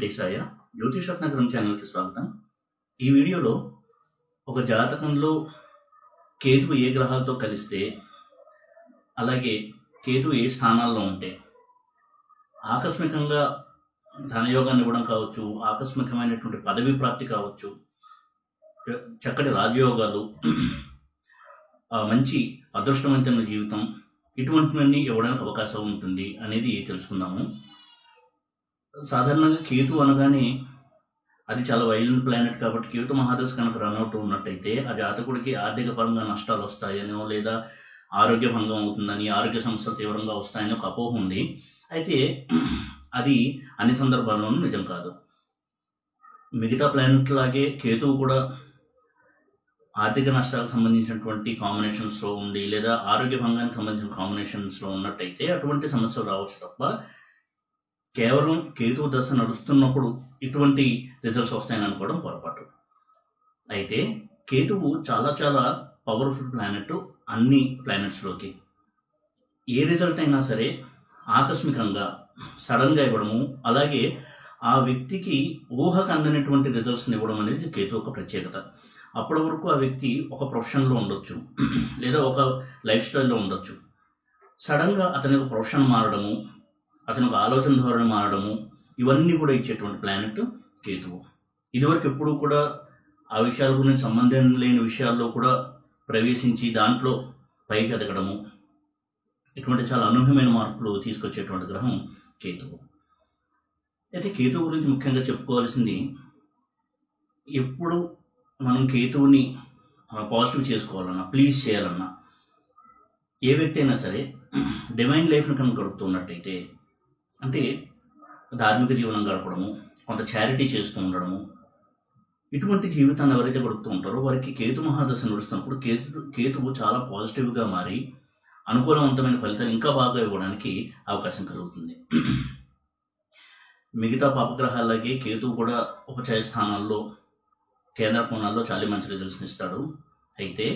దేశాయ జ్యోతిష్ రత్నాకరం ఛానల్కి స్వాగతం. ఈ వీడియోలో ఒక జాతకంలో కేతువు ఏ గ్రహాలతో కలిస్తే, అలాగే కేతువు ఏ స్థానాల్లో ఉంటే ఆకస్మికంగా ధనయోగాన్ని ఇవ్వడం కావచ్చు, ఆకస్మికమైనటువంటి పదవి ప్రాప్తి కావచ్చు, చక్కటి రాజయోగాలు, మంచి అదృష్టవంతమైన జీవితం, ఇటువంటివన్నీ ఇవ్వడానికి అవకాశం ఉంటుంది అనేది తెలుసుకుందాము. సాధారణంగా కేతు అనగానే అది చాలా వైలెంట్ ప్లానెట్ కాబట్టి కేతు మహాదశ కనుక రన్అట్ ఉన్నట్టయితే ఆ జాతకుడికి ఆర్థిక పరంగా నష్టాలు వస్తాయనో, లేదా ఆరోగ్య భంగం అవుతుందని, ఆరోగ్య సమస్యలు తీవ్రంగా వస్తాయని ఒక అపోహ ఉంది. అయితే అది అన్ని సందర్భాల్లోనూ నిజం కాదు. మిగతా ప్లానెట్ లాగే కేతువు కూడా ఆర్థిక నష్టాలకు సంబంధించినటువంటి కాంబినేషన్స్లో ఉండి, లేదా ఆరోగ్య భంగానికి సంబంధించిన కాంబినేషన్స్లో ఉన్నట్టయితే అటువంటి సమస్యలు రావచ్చు తప్ప, కేవలం కేతువు దశ నడుస్తున్నప్పుడు ఇటువంటి రిజల్ట్స్ వస్తాయని అనుకోవడం పొరపాటు. అయితే కేతువు చాలా చాలా పవర్ఫుల్ ప్లానెట్. అన్ని ప్లానెట్స్లోకి ఏ రిజల్ట్ అయినా సరే ఆకస్మికంగా సడన్గా ఇవ్వడము, అలాగే ఆ వ్యక్తికి ఊహకు అందనటువంటి రిజల్ట్స్ని ఇవ్వడం అనేది కేతు ఒక ప్రత్యేకత. అప్పటి వరకు ఆ వ్యక్తి ఒక ప్రొఫెషన్లో ఉండొచ్చు, లేదా ఒక లైఫ్ స్టైల్లో ఉండొచ్చు. సడన్గా అతని ఒక ప్రొఫెషన్ మారడము, అతని ఒక ఆలోచన ధోరణి మారడము, ఇవన్నీ కూడా ఇచ్చేటువంటి ప్లానెట్ కేతువు. ఇదివరకు ఎప్పుడూ కూడా ఆ విషయాల గురించి సంబంధం లేని విషయాల్లో కూడా ప్రవేశించి దాంట్లో పైకి ఎదగడము, ఇటువంటి చాలా అనూహ్యమైన మార్పులు తీసుకొచ్చేటువంటి గ్రహం కేతువు. అయితే కేతువు గురించి ముఖ్యంగా చెప్పుకోవాల్సింది, ఎప్పుడు మనం కేతువుని పాజిటివ్ చేసుకోవాలన్నా, ప్లీజ్ చేయాలన్నా, ఏ వ్యక్తి అయినా సరే డివైన్ లైఫ్ని కనుక గడుపుతున్నట్టయితే, అంటే ధార్మిక జీవనం గడపడము, కొంత చారిటీ చేస్తూ ఉండడము, ఇటువంటి జీవితాన్ని ఎవరైతే గడుపుతూ ఉంటారో వారికి కేతు మహాదశ నడుస్తున్నప్పుడు కేతువు చాలా పాజిటివ్గా మారి అనుకూలవంతమైన ఫలితాలు ఇంకా బాగా ఇవ్వడానికి అవకాశం కలుగుతుంది. మిగతా పాపగ్రహాలకి కేతువు కూడా ఉపచయ స్థానాల్లో, కేంద్ర కోణాల్లో చాలా మంచి రిజల్ట్స్ని ఇస్తాడు. అయితే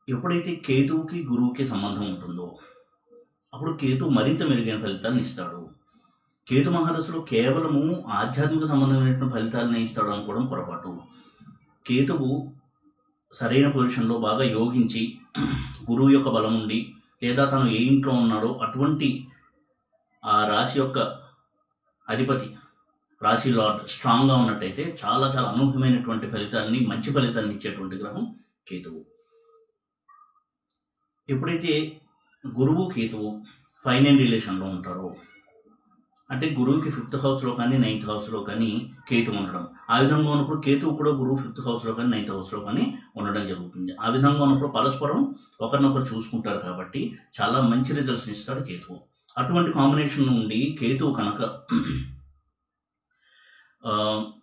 ఎప్పుడైతే కేతువుకి గురువుకి సంబంధం ఉంటుందో అప్పుడు కేతువు మరింత మెరుగైన ఫలితాలను ఇస్తాడు. కేతు మహాదశలో కేవలము ఆధ్యాత్మిక సంబంధమైనటువంటి ఫలితాలని ఇస్తాడు అనుకోవడం పొరపాటు. కేతువు సరైన పొజిషన్లో బాగా యోగించి గురువు యొక్క బలం ఉండి, లేదా తను ఏ ఇంట్లో ఉన్నాడో అటువంటి ఆ రాశి యొక్క అధిపతి, రాశి లార్డ్ స్ట్రాంగ్గా ఉన్నట్టయితే చాలా చాలా అనూహ్యమైనటువంటి ఫలితాలని, మంచి ఫలితాన్ని ఇచ్చేటువంటి గ్రహం కేతువు. ఎప్పుడైతే గురువు కేతువు 5-9 రిలేషన్లో ఉంటారో, అంటే గురువుకి 5th హౌస్లో కానీ 9th హౌస్లో కానీ కేతువు ఉండడం, ఆ విధంగా ఉన్నప్పుడు కేతువు కూడా గురువు 5th హౌస్లో కానీ 9th హౌస్లో కానీ ఉండడం జరుగుతుంది. ఆ విధంగా ఉన్నప్పుడు పరస్పరం ఒకరినొకరు చూసుకుంటారు కాబట్టి చాలా మంచి రిజల్ట్స్ ఇస్తాడు కేతువు. అటువంటి కాంబినేషన్ నుండి కేతువు కనుక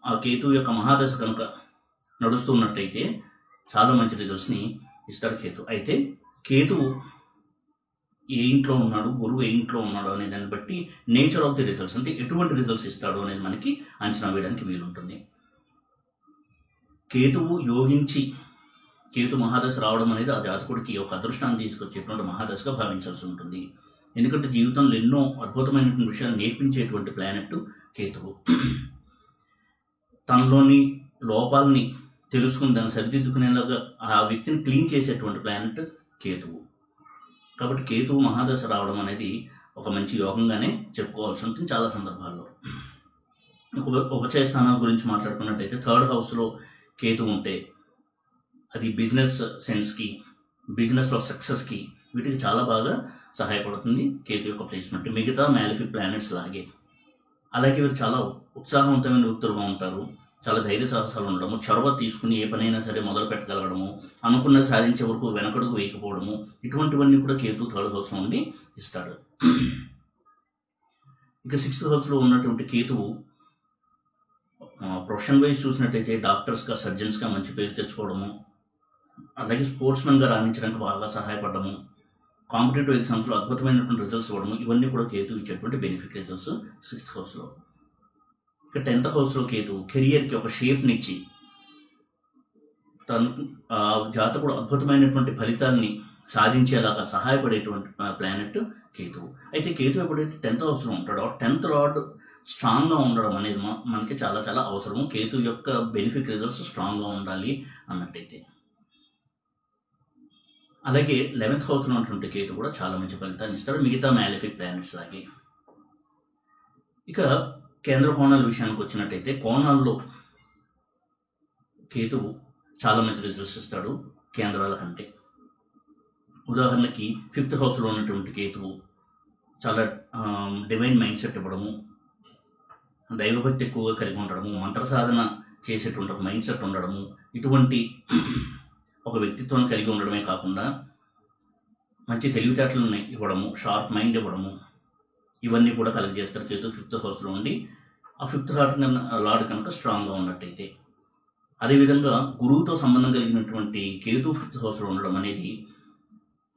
ఆ కేతువు యొక్క మహాదశ కనుక నడుస్తున్నట్టయితే చాలా మంచి రిజల్ట్స్ని ఇస్తాడు కేతువు. అయితే కేతువు ఏ ఇంట్లో ఉన్నాడు, గురువు ఏ ఇంట్లో ఉన్నాడు అనే దాన్ని బట్టి నేచర్ ఆఫ్ ది రిజల్ట్స్, అంటే ఎటువంటి రిజల్ట్స్ ఇస్తాడు అనేది మనకి అంచనా వేయడానికి వీలుంటుంది. కేతువు యోగించి కేతు మహాదశ రావడం అనేది ఆ జాతకుడికి ఒక అదృష్టాన్ని తీసుకొచ్చేటువంటి మహాదశగా భావించాల్సి ఉంటుంది. ఎందుకంటే జీవితంలో ఎన్నో అద్భుతమైనటువంటి విషయాలు నేర్పించేటువంటి ప్లానెట్ కేతువు. తనలోని లోపాలని తెలుసుకుని దాన్ని సరిదిద్దుకునేలాగా ఆ వ్యక్తిని క్లీన్ చేసేటువంటి ప్లానెట్ కేతువు. కాబట్టి కేతువు మహాదశ రావడం అనేది ఒక మంచి యోగంగానే చెప్పుకోవాల్సి ఉంటుంది చాలా సందర్భాల్లో. ఉపచయ స్థానాల గురించి మాట్లాడుకున్నట్టయితే 3rd హౌస్లో కేతు ఉంటే అది బిజినెస్ సెన్స్కి, బిజినెస్లో సక్సెస్కి, వీటికి చాలా బాగా సహాయపడుతుంది కేతు యొక్క ప్లేస్మెంట్. మిగతా మ్యాలిఫిక్ ప్లానెట్స్ లాగే. అలాగే వీరు చాలా ఉత్సాహవంతమైన వ్యక్తులుగా ఉంటారు, చాలా ధైర్య సాహసాలు ఉండడము, చొరవ తీసుకుని ఏ పనైనా సరే మొదలు పెట్టగలగడము, అనుకున్నది సాధించే వరకు వెనకడుగు వేయకపోవడము, ఇటువంటివన్నీ కూడా కేతు 3rd హౌస్లో ఉండి ఇస్తాడు. ఇక 6th హౌస్లో ఉన్నటువంటి కేతువు ప్రొఫెషన్ వైజ్ చూసినట్టయితే డాక్టర్స్గా, సర్జన్స్గా మంచి పేరు తెచ్చుకోవడము, అలాగే స్పోర్ట్స్మెన్గా రాణించడానికి బాగా సహాయపడము, కాంపిటేటివ్ ఎగ్జామ్స్లో అద్భుతమైనటువంటి రిజల్ట్స్ ఇవ్వడము, ఇవన్నీ కూడా కేతు ఇచ్చేటువంటి బెనిఫిట్ రిజల్ట్స్ 6th హౌస్లో. ఇక 10th హౌస్లో కేతు కెరియర్కి ఒక షేప్నిచ్చి తను జాతకుడు అద్భుతమైనటువంటి ఫలితాలని సాధించేలాగా సహాయపడేటువంటి ప్లానెట్ కేతువు. అయితే కేతు ఎప్పుడైతే 10th హౌస్లో ఉంటాడో 10th లార్డ్ స్ట్రాంగ్గా ఉండడం అనేది మనకి చాలా చాలా అవసరము. కేతు యొక్క బెనిఫిట్ రిజల్ట్స్ స్ట్రాంగ్గా ఉండాలి అన్నట్టయితే. అలాగే 11th హౌస్లో ఉన్నటువంటి కేతు కూడా చాలా మంచి ఫలితాన్ని ఇస్తాడు, మిగతా మ్యాలిఫిక్ ప్లానెట్స్ లాగే. ఇక కేంద్ర కోణాల విషయానికి వచ్చినట్టయితే కోణాల్లో కేతువు చాలా మంచి రిజల్ట్స్ ఇస్తాడు కేంద్రాల కంటే. ఉదాహరణకి 5th హౌస్లో ఉన్నటువంటి కేతువు చాలా డివైన్ మైండ్ సెట్ ఇవ్వడము, దైవభక్తి ఎక్కువగా కలిగి ఉండడము, మంత్ర సాధన చేసేటువంటి ఒక మైండ్ సెట్ ఉండడము, ఇటువంటి ఒక వ్యక్తిత్వాన్ని కలిగి ఉండడమే కాకుండా మంచి తెలివితేటలను ఇవ్వడము, షార్ప్ మైండ్ ఇవ్వడము, ఇవన్నీ కూడా కలుగజేస్తారు కేతు 5th హౌస్లో ఉండి. ఆ 5th లార్డ్ కనుక స్ట్రాంగ్గా ఉన్నట్టయితే. అదేవిధంగా గురువుతో సంబంధం కలిగినటువంటి కేతు 5th హౌస్లో ఉండడం అనేది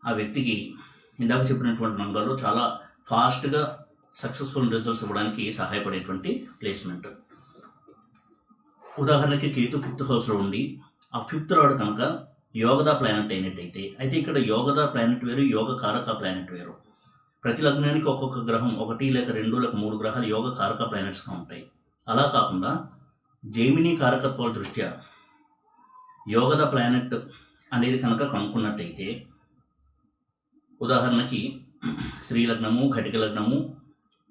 ఆ వ్యక్తికి ఇందాక చెప్పినటువంటి రంగాల్లో చాలా ఫాస్ట్గా సక్సెస్ఫుల్ రిజల్ట్స్ ఇవ్వడానికి సహాయపడేటువంటి ప్లేస్మెంట్. ఉదాహరణకి కేతు 5th హౌస్లో ఉండి ఆ 5th లార్డ్ కనుక యోగదా ప్లానెట్ అయినట్టయితే, అయితే ఇక్కడ యోగదా ప్లానెట్ వేరు, యోగ కారక ప్లానెట్ వేరు. ప్రతి లగ్నానికి ఒక్కొక్క గ్రహం, 1 లేక 2 లేక 3 గ్రహాలు యోగ కారక ప్లానెట్స్గా ఉంటాయి. అలా కాకుండా జెమిని కారకత్వాల దృష్ట్యా యోగద ప్లానెట్ అనేది కనుక కనుక్కున్నట్టయితే, ఉదాహరణకి శ్రీ లగ్నము, ఘటిక లగ్నము,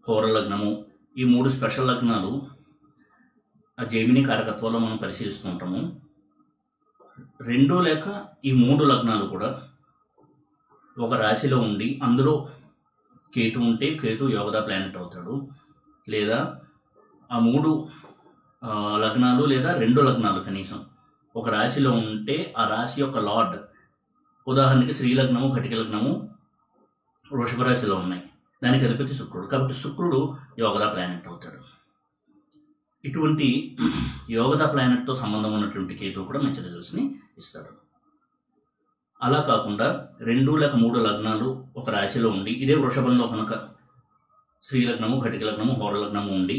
హోర లగ్నము, ఈ 3 స్పెషల్ లగ్నాలు ఆ జెమిని కారకత్వాల్లో మనం పరిశీలిస్తూ ఉంటాము. 2 లేక ఈ 3 లగ్నాలు కూడా ఒక రాశిలో ఉండి అందులో కేతు ఉంటే కేతు యోగదా ప్లానెట్ అవుతాడు. లేదా ఆ 3 లగ్నాలు లేదా 2 లగ్నాలు కనీసం ఒక రాశిలో ఉంటే ఆ రాశి యొక్క లార్డ్, ఉదాహరణకి శ్రీ లగ్నము, ఘటిక లగ్నము వృషభ రాశిలో ఉన్నాయి, దానికి అధిపతి శుక్రుడు, కాబట్టి శుక్రుడు యోగదా ప్లానెట్ అవుతాడు. ఇటువంటి యోగదా ప్లానెట్తో సంబంధం ఉన్నటువంటి కేతు కూడా మంచి రిజల్ట్స్ని ఇస్తాడు. అలా కాకుండా 2 లేక 3 లగ్నాలు ఒక రాశిలో ఉండి, ఇదే వృషభంలో కనుక శ్రీ లగ్నము, ఘటిక లగ్నము, హోర లగ్నము ఉండి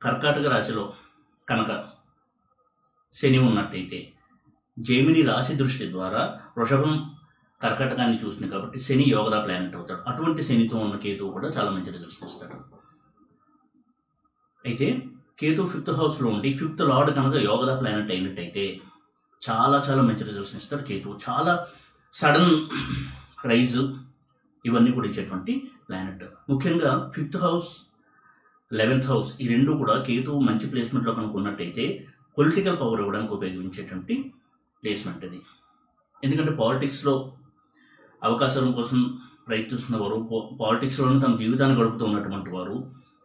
కర్కాటక రాశిలో కనుక శని ఉన్నట్టయితే, జెమిని రాశి దృష్టి ద్వారా వృషభం కర్కాటకాన్ని చూస్తుంది కాబట్టి శని యోగదా ప్లానెట్ అవుతాడు. అటువంటి శనితో ఉన్న కేతువు కూడా చాలా మంచి రిజల్ట్స్ ఇస్తాడు. అయితే కేతు 5th హౌస్లో ఉండి 5th లార్డ్ కనుక యోగదా ప్లానెట్ అయినట్టయితే చాలా చాలా మంచి రిజల్ట్స్ ఇస్తాడు కేతువు. చాలా సడన్ రైజ్ ఇవన్నీ కూడా ఇచ్చేటువంటి ప్లానెట్. ముఖ్యంగా 5th హౌస్, 11th హౌస్ ఈ 2 కూడా కేతువు మంచి ప్లేస్మెంట్లో కనుక ఉన్నట్టయితే పొలిటికల్ పవర్ ఇవ్వడానికి ఉపయోగించేటువంటి ప్లేస్మెంట్ ఇది. ఎందుకంటే పాలిటిక్స్లో అవకాశాల కోసం ప్రయత్నిస్తున్న వారు, పాలిటిక్స్లోనే తమ జీవితాన్ని గడుపుతూ ఉన్నటువంటి వారు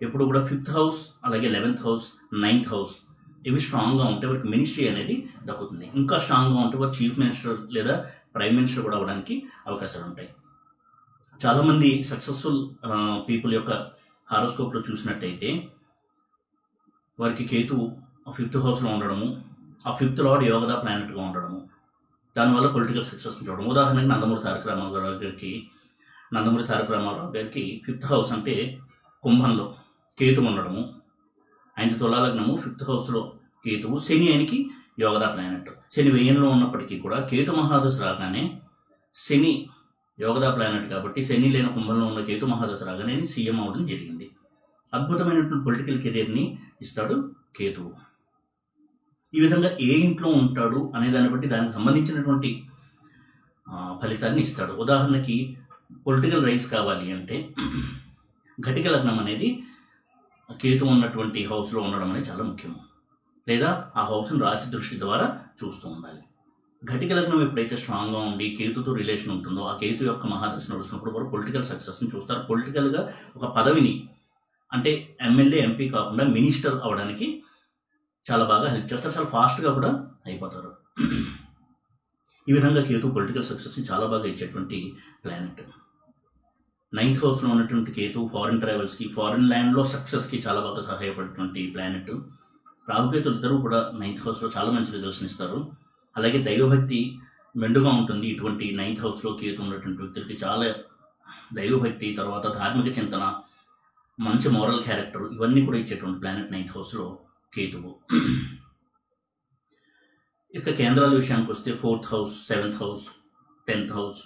ఎప్పుడు కూడా 5th హౌస్, అలాగే 11th హౌస్, 9th హౌస్ ఇవి స్ట్రాంగ్గా ఉంటే వారికి మినిస్ట్రీ అనేది దక్కుతుంది. ఇంకా స్ట్రాంగ్గా ఉంటే వారు చీఫ్ మినిస్టర్ లేదా ప్రైమ్ మినిస్టర్ కూడా అవ్వడానికి అవకాశాలు ఉంటాయి. చాలామంది సక్సెస్ఫుల్ పీపుల్ యొక్క హారోస్కోప్లో చూసినట్టయితే వారికి కేతువు 5th హౌస్లో ఉండడము, ఆ 5th లార్డ్ యోగదా ప్లానెట్గా ఉండడము, దానివల్ల పొలిటికల్ సక్సెస్ని చూడడం. ఉదాహరణకి నందమూరి తారక రామారావు గారికి 5th హౌస్ అంటే కుంభంలో కేతు ఉండడము, ఆయన తులాలగ్నము, 5th హౌస్లో కేతువు, శని ఆయనకి యోగదా ప్లానెట్. శని వ్యయంలో ఉన్నప్పటికీ కూడా కేతు మహాదశ రాగానే, శని యోగదా ప్లానెట్ కాబట్టి శని లేని కుంభంలో ఉన్న కేతు మహాదశ రాగానే సీఎం అవడం జరిగింది. అద్భుతమైనటువంటి పొలిటికల్ కెరీర్ని ఇస్తాడు కేతువు. ఈ విధంగా ఏ ఇంట్లో ఉంటాడు అనే దాన్ని బట్టి దానికి సంబంధించినటువంటి ఫలితాన్ని ఇస్తాడు. ఉదాహరణకి పొలిటికల్ రైస్ కావాలి అంటే ఘటిక లగ్నం అనేది కేతు ఉన్నటువంటి హౌస్లో ఉండడం అనేది చాలా ముఖ్యం. లేదా ఆ హౌస్ను రాశి దృష్టి ద్వారా చూస్తూ ఉండాలి. ఘటిక లగ్నం ఎప్పుడైతే స్ట్రాంగ్గా ఉండి కేతుతో రిలేషన్ ఉంటుందో, ఆ కేతు యొక్క మహాదశ నడుస్తున్నప్పుడు వారు పొలిటికల్ సక్సెస్ని చూస్తారు. పొలిటికల్గా ఒక పదవిని, అంటే ఎమ్మెల్యే, ఎంపీ కాకుండా మినిస్టర్ అవడానికి చాలా బాగా హెల్ప్ చేస్తారు. చాలా ఫాస్ట్గా కూడా అయిపోతారు. ఈ విధంగా కేతు పొలిటికల్ సక్సెస్ని చాలా బాగా ఇచ్చేటువంటి ప్లానెట్. 9th హౌస్లో ఉన్నటువంటి కేతు ఫారిన్ ట్రావెల్స్కి, ఫారిన్ ల్యాండ్లో సక్సెస్కి చాలా బాగా సహాయపడేటువంటి ప్లానెట్. రాహుకేతులు ఇద్దరు కూడా 9th హౌస్లో చాలా మంచి రిజల్ట్స్ని ఇస్తారు. అలాగే దైవభక్తి మెండుగా ఉంటుంది. ఇటువంటి 9th హౌస్లో కేతు ఉన్నటువంటి వ్యక్తులకి చాలా దైవభక్తి, తర్వాత ధార్మిక చింతన, మంచి మోరల్ క్యారెక్టర్ ఇవన్నీ కూడా ఇచ్చేటువంటి ప్లానెట్ 9th హౌస్లో కేతువు. ఇక కేంద్రాల విషయానికి వస్తే 4th house, 7th house, 10th house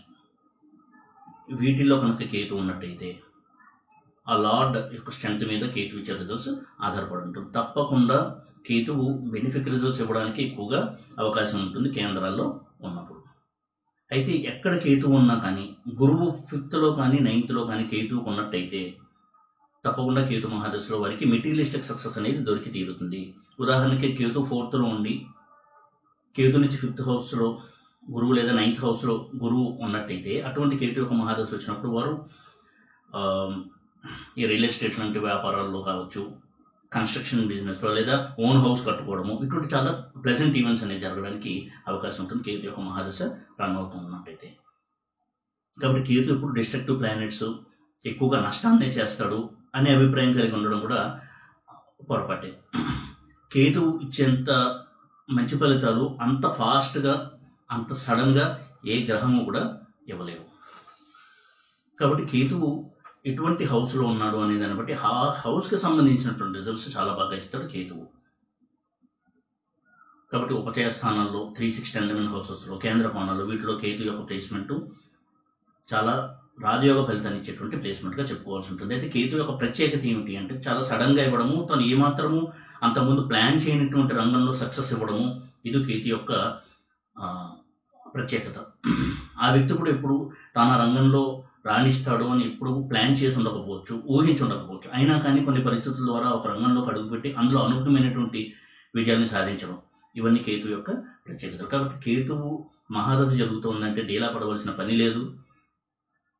వీటిల్లో కనుక కేతు ఉన్నట్టయితే ఆ లార్డ్ యొక్క స్ట్రెంత్ మీద కేతు ఇచ్చే రిజల్ట్స్ ఆధారపడి ఉంటుంది. తప్పకుండా కేతువు బెనిఫిక్ రిజల్ట్స్ ఇవ్వడానికి ఎక్కువగా అవకాశం ఉంటుంది కేంద్రాల్లో ఉన్నప్పుడు. అయితే ఎక్కడ కేతువు ఉన్నా కానీ, గురువు 5th కానీ 9th కానీ కేతువు ఉన్నట్టయితే తప్పకుండా కేతు మహాదశలో వారికి మెటీరియలిస్టిక్ సక్సెస్ అనేది దొరికి తీరుతుంది. ఉదాహరణకి కేతు 4th ఉండి కేతు నుంచి 5th హౌస్లో గురువు లేదా 9th హౌస్లో గురువు ఉన్నట్టయితే అటువంటి కేతు యొక్క మహాదశ వచ్చినప్పుడు వారు ఈ రియల్ ఎస్టేట్ లాంటి వ్యాపారాల్లో కావచ్చు, కన్స్ట్రక్షన్ బిజినెస్లో లేదా ఓన్ హౌస్ కట్టుకోవడము, ఇటువంటి చాలా ప్లెజెంట్ ఈవెంట్స్ అనేవి జరగడానికి అవకాశం ఉంటుంది కేతు యొక్క మహాదశ రన్ అవుతున్నట్టయితే. కాబట్టి కేతు ఇప్పుడు డిస్ట్రక్టివ్ ప్లానెట్స్ ఎక్కువగా నష్టాన్నే చేస్తాడు అనే అభిప్రాయం కలిగి ఉండడం కూడా పొరపాటే. కేతువు ఇచ్చేంత మంచి ఫలితాలు అంత ఫాస్ట్గా అంత సడన్గా ఏ గ్రహము కూడా ఇవ్వలేవు. కాబట్టి కేతువు ఎటువంటి హౌస్లో ఉన్నాడు అనే దాన్ని బట్టి ఆ హౌస్కి సంబంధించినటువంటి రిజల్ట్స్ చాలా బాగా ఇస్తాడు కేతువు. కాబట్టి ఉపచయ స్థానాల్లో 360 11 హౌసెస్లో, కేంద్ర కోణాల్లో వీటిలో కేతు యొక్క ప్లేస్మెంట్ చాలా రాజయోగ ఫలితాన్ని ఇచ్చేటువంటి ప్లేస్మెంట్గా చెప్పుకోవాల్సి ఉంటుంది. అయితే కేతు యొక్క ప్రత్యేకత ఏమిటి అంటే చాలా సడన్గా ఇవ్వడము, తను ఏమాత్రము అంతకుముందు ప్లాన్ చేయనటువంటి రంగంలో సక్సెస్ ఇవ్వడము, ఇది కేతు యొక్క ప్రత్యేకత. ఆ వ్యక్తి కూడా ఎప్పుడు తన రంగంలో రాణిస్తాడు అని ఎప్పుడు ప్లాన్ చేసి ఉండకపోవచ్చు, ఊహించి ఉండకపోవచ్చు, అయినా కానీ కొన్ని పరిస్థితుల ద్వారా ఒక రంగంలోకి అడుగుపెట్టి అందులో అనుకూలమైనటువంటి విజయాన్ని సాధించడం, ఇవన్నీ కేతు యొక్క ప్రత్యేకతలు. కాబట్టి కేతువు మహాదశ జరుగుతుందంటే డీలా పడవలసిన పని లేదు.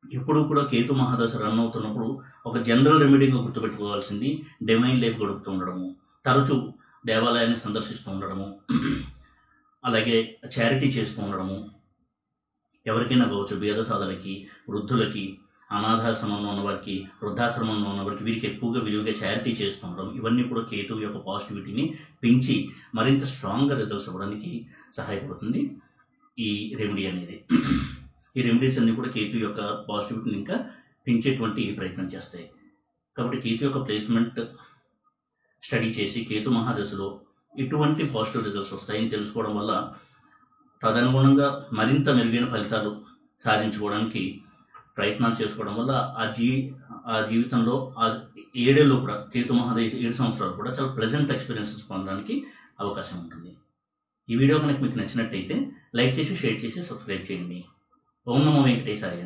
ఎప్పుడు కూడా కేతు మహాదశ రన్ అవుతున్నప్పుడు ఒక జనరల్ రెమెడీగా గుర్తుపెట్టుకోవాల్సింది డివైన్ లైఫ్ గడుపుతూ ఉండడము, తరచూ దేవాలయాన్ని సందర్శిస్తూ ఉండడము, అలాగే చారిటీ చేస్తూ ఉండడము, ఎవరికైనా కావచ్చు, బీదసాదులకి, వృద్ధులకి, అనాథాశ్రమంలో ఉన్నవారికి, వృద్ధాశ్రమంలో ఉన్నవారికి, వీరికి ఎక్కువగా విలువగా చారిటీ చేస్తూ ఉండడం, ఇవన్నీ కూడా కేతువు యొక్క పాజిటివిటీని పెంచి మరింత స్ట్రాంగ్గా రిజల్ట్స్ ఇవ్వడానికి సహాయపడుతుంది ఈ రెమెడీ అనేది. ఈ రెమెడీస్ అన్నీ కూడా కేతు యొక్క పాజిటివిటీని ఇంకా పెంచేటువంటి ప్రయత్నం చేస్తాయి. కాబట్టి కేతు యొక్క ప్లేస్మెంట్ స్టడీ చేసి కేతు మహాదశలో ఎటువంటి పాజిటివ్ రిజల్ట్స్ వస్తాయని తెలుసుకోవడం వల్ల తదనుగుణంగా మరింత మెరుగైన ఫలితాలు సాధించుకోవడానికి ప్రయత్నాలు చేసుకోవడం వల్ల ఆ జీవితంలో ఆ 7 ఏళ్ళు కూడా కేతు మహాదశ 7 సంవత్సరాలు కూడా చాలా ప్లెజెంట్ ఎక్స్పీరియన్సెస్ పొందడానికి అవకాశం ఉంటుంది. ఈ వీడియో కనుక మీకు నచ్చినట్టయితే లైక్ చేసి, షేర్ చేసి, సబ్స్క్రైబ్ చేయండి. ఓం నమో వెంకటేశాయ.